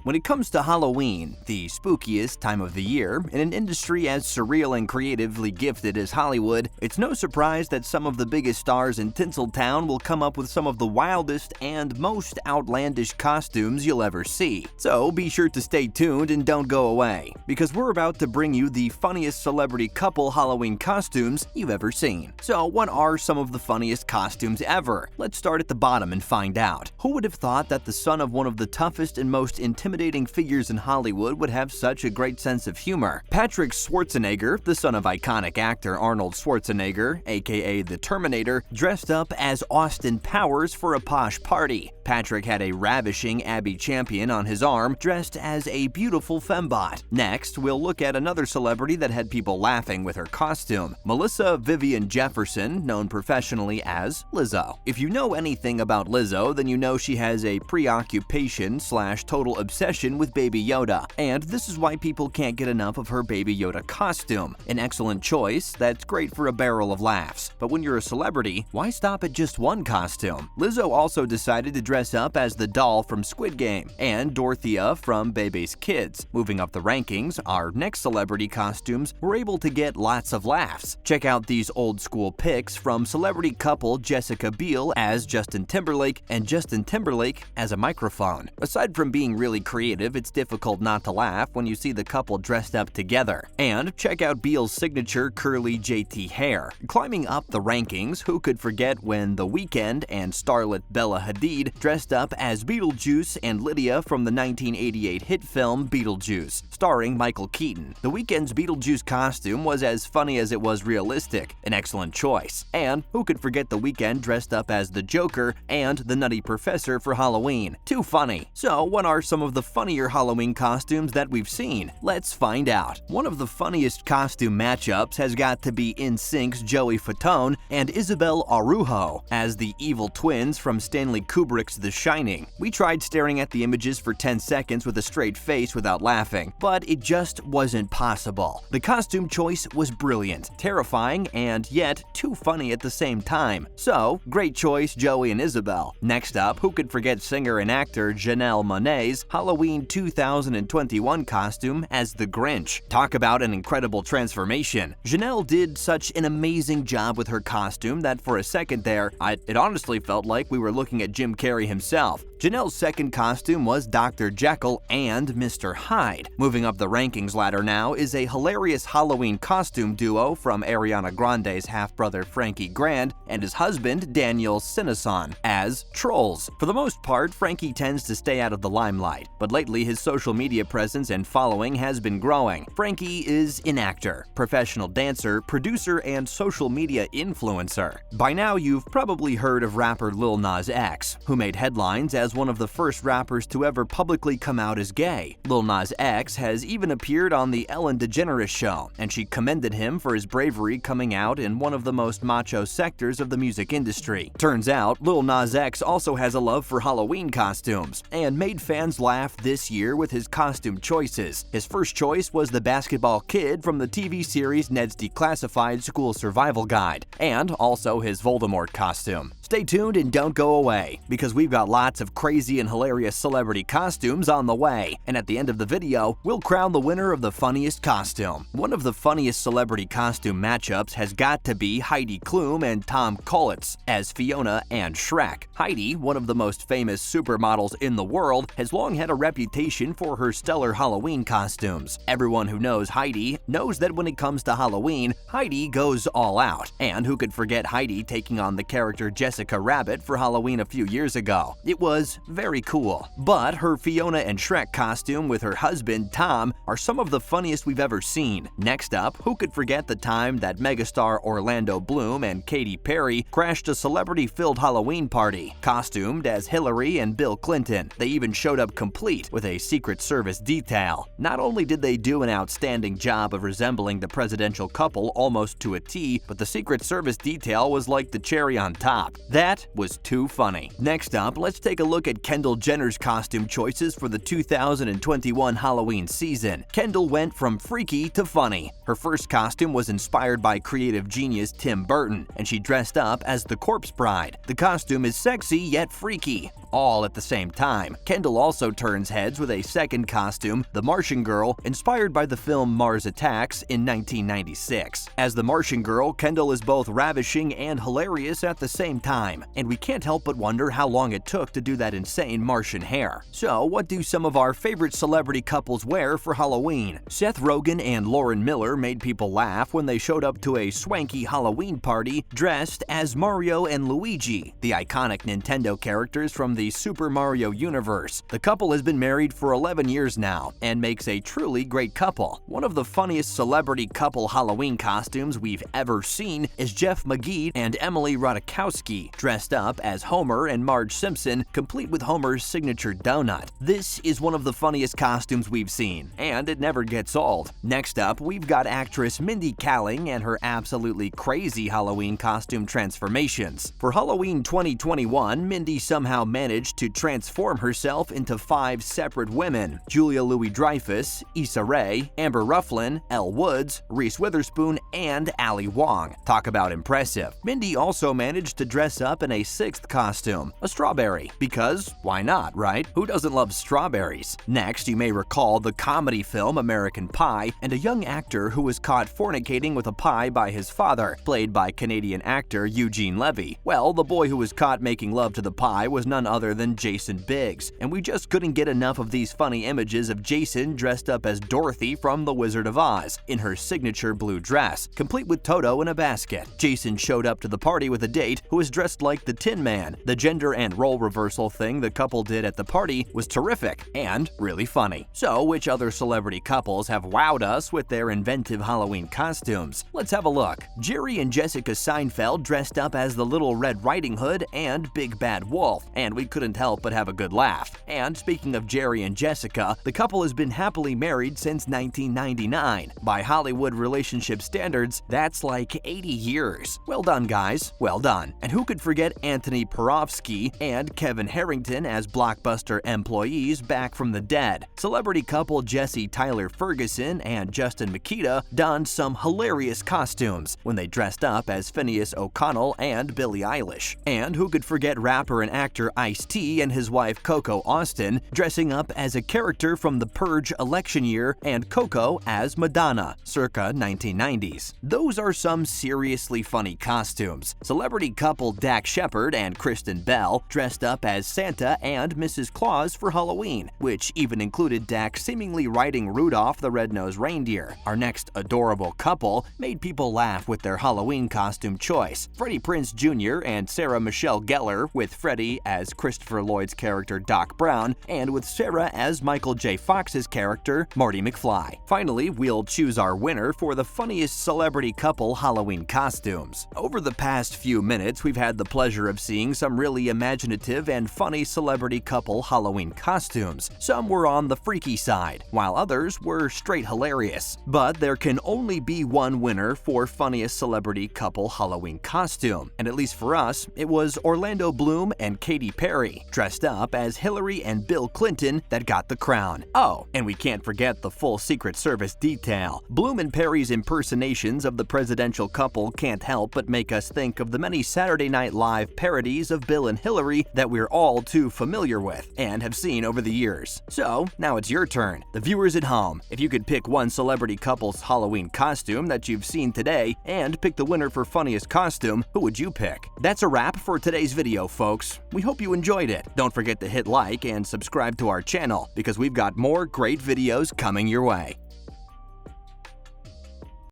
When it comes to Halloween, the spookiest time of the year, in an industry as surreal and creatively gifted as Hollywood, it's no surprise that some of the biggest stars in Tinseltown will come up with some of the wildest and most outlandish costumes you'll ever see. So be sure to stay tuned and don't go away, because we're about to bring you the funniest celebrity couple Halloween costumes you've ever seen. So what are some of the funniest costumes ever? Let's start at the bottom and find out. Who would have thought that the son of one of the toughest and most intimidating figures in Hollywood would have such a great sense of humor? Patrick Schwarzenegger, the son of iconic actor Arnold Schwarzenegger, aka the Terminator, dressed up as Austin Powers for a posh party. Patrick had a ravishing Abby Champion on his arm, dressed as a beautiful fembot. Next, we'll look at another celebrity that had people laughing with her costume, Melissa Vivian Jefferson, known professionally as Lizzo. If you know anything about Lizzo, then you know she has a preoccupation/total obsession with Baby Yoda, and this is why people can't get enough of her Baby Yoda costume. An excellent choice that's great for a barrel of laughs. But when you're a celebrity, why stop at just one costume? Lizzo also decided to dress up as the doll from Squid Game and Dorothea from Bebe's Kids. Moving up the rankings, our next celebrity costumes were able to get lots of laughs. Check out these old school pics from celebrity couple Jessica Biel as Justin Timberlake and Justin Timberlake as a microphone. Aside from being really creative, it's difficult not to laugh when you see the couple dressed up together. And check out Biel's signature curly JT hair. Climbing up the rankings, who could forget when The Weeknd and starlet Bella Hadid dressed up as Beetlejuice and Lydia from the 1988 hit film Beetlejuice, starring Michael Keaton. The Weeknd's Beetlejuice costume was as funny as it was realistic, an excellent choice. And who could forget The Weeknd dressed up as the Joker and the Nutty Professor for Halloween? Too funny. So what are some of the funnier Halloween costumes that we've seen? Let's find out. One of the funniest costume matchups has got to be NSYNC's Joey Fatone and Isabel Arujo as the evil twins from Stanley Kubrick's The Shining. We tried staring at the images for 10 seconds with a straight face without laughing, but it just wasn't possible. The costume choice was brilliant, terrifying, and yet too funny at the same time. So, great choice, Joey and Isabel. Next up, who could forget singer and actor Janelle Monáe's Halloween 2021 costume as the Grinch? Talk about an incredible transformation. Janelle did such an amazing job with her costume that for a second there, it honestly felt like we were looking at Jim Carrey himself. Janelle's second costume was Dr. Jekyll and Mr. Hyde. Moving up the rankings ladder now is a hilarious Halloween costume duo from Ariana Grande's half-brother Frankie Grande and his husband Daniel Sinason as trolls. For the most part, Frankie tends to stay out of the limelight, but lately his social media presence and following has been growing. Frankie is an actor, professional dancer, producer, and social media influencer. By now, you've probably heard of rapper Lil Nas X, who made headlines as one of the first rappers to ever publicly come out as gay. Lil Nas X has even appeared on the Ellen DeGeneres Show, and she commended him for his bravery coming out in one of the most macho sectors of the music industry. Turns out, Lil Nas X also has a love for Halloween costumes, and made fans laugh this year with his costume choices. His first choice was the basketball kid from the TV series Ned's Declassified School Survival Guide, and also his Voldemort costume. Stay tuned and don't go away, because we've got lots of crazy and hilarious celebrity costumes on the way, and at the end of the video, we'll crown the winner of the funniest costume. One of the funniest celebrity costume matchups has got to be Heidi Klum and Tom Collins as Fiona and Shrek. Heidi, one of the most famous supermodels in the world, has long had a reputation for her stellar Halloween costumes. Everyone who knows Heidi knows that when it comes to Halloween, Heidi goes all out. And who could forget Heidi taking on the character Jessica Rabbit for Halloween a few years ago? It was very cool. But her Fiona and Shrek costume with her husband Tom are some of the funniest we've ever seen. Next up, who could forget the time that megastar Orlando Bloom and Katy Perry crashed a celebrity-filled Halloween party, costumed as Hillary and Bill Clinton. They even showed up complete with a Secret Service detail. Not only did they do an outstanding job of resembling the presidential couple almost to a T, but the Secret Service detail was like the cherry on top. That was too funny. Next up, let's take a look at Kendall Jenner's costume choices for the 2021 Halloween season. Kendall went from freaky to funny. Her first costume was inspired by creative genius Tim Burton, and she dressed up as the Corpse Bride. The costume is sexy yet freaky, all at the same time. Kendall also turns heads with a second costume, the Martian Girl, inspired by the film Mars Attacks in 1996. As the Martian Girl, Kendall is both ravishing and hilarious at the same time, and we can't help but wonder how long it took to do that insane Martian hair. So, what do some of our favorite celebrity couples wear for Halloween? Seth Rogen and Lauren Miller made people laugh when they showed up to a swanky Halloween party dressed as Mario and Luigi, the iconic Nintendo characters from the Super Mario universe. The couple has been married for 11 years now and makes a truly great couple. One of the funniest celebrity couple Halloween costumes we've ever seen is Jeff McGee and Emily Ratajkowski, dressed up as Homer and Marge Simpson, complete with Homer's signature donut. This is one of the funniest costumes we've seen, and it never gets old. Next up, we've got actress Mindy Kaling and her absolutely crazy Halloween costume transformations. For Halloween 2021, Mindy somehow managed to transform herself into 5 separate women: Julia Louis-Dreyfus, Issa Rae, Amber Ruffin, Elle Woods, Reese Witherspoon, and Ali Wong. Talk about impressive. Mindy also managed to dress up in a 6th costume, a strawberry, because why not, right? Who doesn't love strawberries? Next, you may recall the comedy film American Pie and a young actor who was caught fornicating with a pie by his father, played by Canadian actor Eugene Levy. Well, the boy who was caught making love to the pie was none other than Jason Biggs, and we just couldn't get enough of these funny images of Jason dressed up as Dorothy from The Wizard of Oz in her signature blue dress, complete with Toto in a basket. Jason showed up to the party with a date who was dressed like the Tin Man. The gender and role reversal thing the couple did at the party was terrific and really funny. So, which other celebrity couples have wowed us with their inventive Halloween costumes? Let's have a look. Jerry and Jessica Seinfeld dressed up as the Little Red Riding Hood and Big Bad Wolf, and we couldn't help but have a good laugh. And speaking of Jerry and Jessica, the couple has been happily married since 1999. By Hollywood relationship standards, that's like 80 years. Well done, guys. Well done. And who could forget Anthony Porofsky and Kevin Harrington as Blockbuster employees back from the dead? Celebrity couple Jesse Tyler Ferguson and Justin Makita donned some hilarious costumes when they dressed up as Phineas O'Connell and Billie Eilish. And who could forget rapper and actor Ice-T and his wife Coco Austin dressing up as a character from The Purge election year and Coco as Madonna, circa 1990s. Those are some seriously funny costumes. Celebrity couple Dak Shepard and Kristen Bell dressed up as Santa and Mrs. Claus for Halloween, which even included Dak seemingly riding Rudolph the Red-Nosed Reindeer. Our next adorable couple made people laugh with their Halloween costume choice: Freddie Prinze Jr. and Sarah Michelle Gellar, with Freddie as Christopher Lloyd's character Doc Brown, and with Sarah as Michael J. Fox's character Marty McFly. Finally, we'll choose our winner for the funniest celebrity couple Halloween costumes. Over the past few minutes, we've had the pleasure of seeing some really imaginative and funny celebrity couple Halloween costumes. Some were on the freaky side, while others were straight hilarious. But there can only be one winner for funniest celebrity couple Halloween costume, and at least for us, it was Orlando Bloom and Katy Perry, dressed up as Hillary and Bill Clinton, that got the crown. Oh, and we can't forget the full Secret Service detail. Bloom and Perry's impersonations of the presidential couple can't help but make us think of the many Saturday Night Live parodies of Bill and Hillary that we're all too familiar with and have seen over the years. So, now it's your turn. The viewers at home, if you could pick one celebrity couple's Halloween costume that you've seen today and pick the winner for funniest costume, who would you pick? That's a wrap for today's video, folks. We hope you enjoyed it. Don't forget to hit like and subscribe to our channel because we've got more great videos coming your way.